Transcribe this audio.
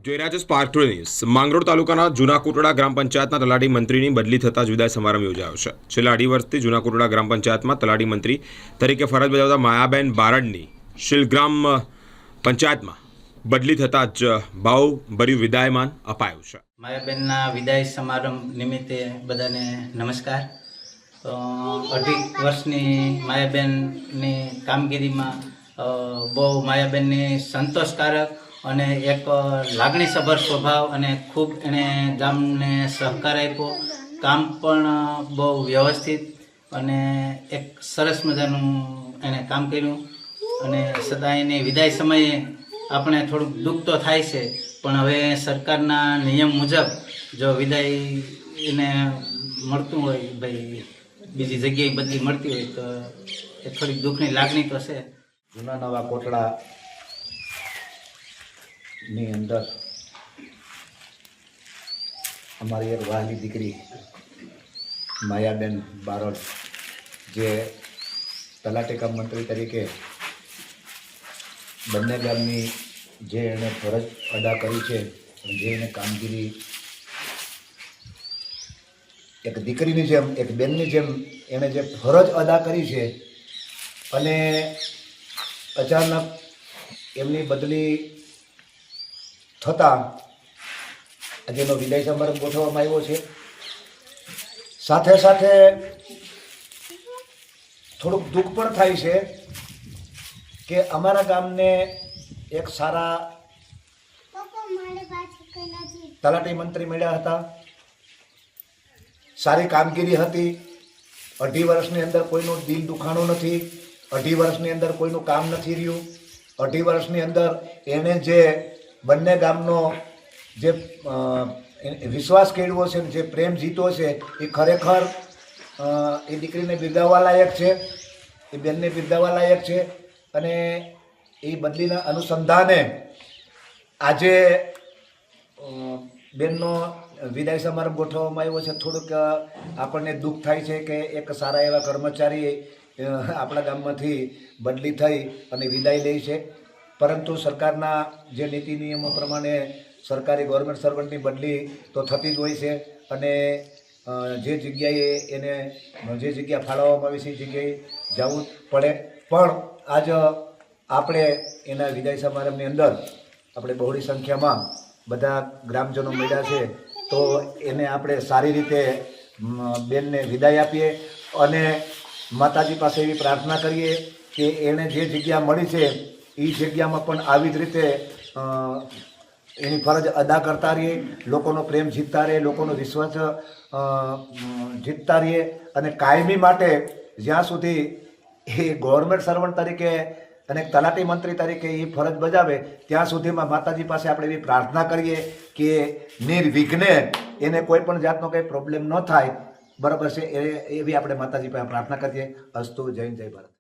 જોઈ રહ્યા છો સ્પાર્ક ટુડે ન્યૂઝ। માંગરોળ તાલુકાના જૂના કોટડા ગ્રામ પંચાયતના તલાટી મંત્રીની બદલી થતા જ વિદાય સમારંભ યોજાયો છે। છેલ્લા 2.5 વર્ષથી જૂના કોટડા ગ્રામ પંચાયતમાં તલાટી મંત્રી તરીકે ફરજ બજાવતા માયાબેન બારડની શિલગ્રામ પંચાયતમાં બદલી થતા જ ભાવભર્યું વિદાયમાન અપાયું છે। માયાબેનના વિદાય સમારંભ નિમિત્તે બધાને નમસ્કાર। 2.5 વર્ષની માયાબેનની કામગીરીમાં બહુ માયાબેનની સંતોષકારક અને એક લાગણીસભર સ્વભાવ અને ખૂબ એણે ગામને સહકાર આપ્યો। કામ પણ બહુ વ્યવસ્થિત અને એક સરસ મજાનું એણે કામ કર્યું અને સદા એની વિદાય સમયે આપણે થોડુંક દુઃખ તો થાય છે, પણ હવે સરકારના નિયમ મુજબ જો વિદાય એને મળતું હોય, ભાઈ બીજી જગ્યાએ બદલી મળતી હોય તો એ થોડીક દુઃખની લાગણી તો છે। જૂના નવા કોટડા ની અંદર અમારી એક વહાલી દીકરી માયાબેન બારડ જે તલાટી કામ મંત્રી તરીકે બંને ગામની જે એણે ફરજ અદા કરી છે, જે એને કામગીરી એક દીકરીની જેમ એક બેનની જેમ એણે જે ફરજ અદા કરી છે અને અચાનક એમની બદલી થતાં આજે એનો વિદાય સમારંભ ગોઠવવામાં આવ્યો છે। સાથે સાથે થોડુંક દુઃખ પણ થાય છે કે અમારા ગામને એક સારા તલાટી મંત્રી મળ્યા હતા, સારી કામગીરી હતી। 2.5 વર્ષની અંદર કોઈનું દિલ દુખાણું નથી, 2.5 વર્ષની અંદર કોઈનું કામ નથી રહ્યું। 2.5 વર્ષની અંદર એણે જે બંને ગામનો જે વિશ્વાસ કેળવો છે, જે પ્રેમ જીતો છે, એ ખરેખર એ દીકરીને બિરદાવવા લાયક છે, એ બેનને બિરદાવવા લાયક છે। અને એ બદલીના અનુસંધાને આજે બેનનો વિદાય સમારંભ ગોઠવવામાં આવ્યો છે। થોડુંક આપણને દુઃખ થાય છે કે એક સારા એવા કર્મચારી આપણા ગામમાંથી બદલી થઈ અને વિદાય લે છે, પરંતુ સરકારના જે નીતિ નિયમો પ્રમાણે સરકારી ગવર્મેન્ટ સર્વન્ટની બદલી તો થતી જ હોય છે અને જે જગ્યાએ એને જે જગ્યા ફાળવવામાં આવી છે એ જગ્યાએ જવું પડે। પણ આજ આપણે એના વિદાય સમારંભની અંદર આપણે બહોળી સંખ્યામાં બધા ગ્રામજનો મળ્યા છે, તો એને આપણે સારી રીતે બેનને વિદાય આપીએ અને માતાજી પાસે એવી પ્રાર્થના કરીએ કે એણે જે જગ્યા મળી છે એ જગ્યામાં પણ આવી જ રીતે એની ફરજ અદા કરતા રહીએ, લોકોનો પ્રેમ જીતતા રહીએ, લોકોનો વિશ્વાસ જીતતા રહીએ અને કાયમી માટે જ્યાં સુધી એ ગવર્મેન્ટ સર્વન્ટ તરીકે અને તલાટી મંત્રી તરીકે એ ફરજ બજાવે ત્યાં સુધીમાં માતાજી પાસે આપણે એવી પ્રાર્થના કરીએ કે નિર્વિઘ્ને એને કોઈ પણ જાતનો કંઈ પ્રોબ્લેમ ન થાય, બરાબર છે? એવી આપણે માતાજી પાસે પ્રાર્થના કરીએ। અસ્તુ, જય હિન્દ, જય ભારત।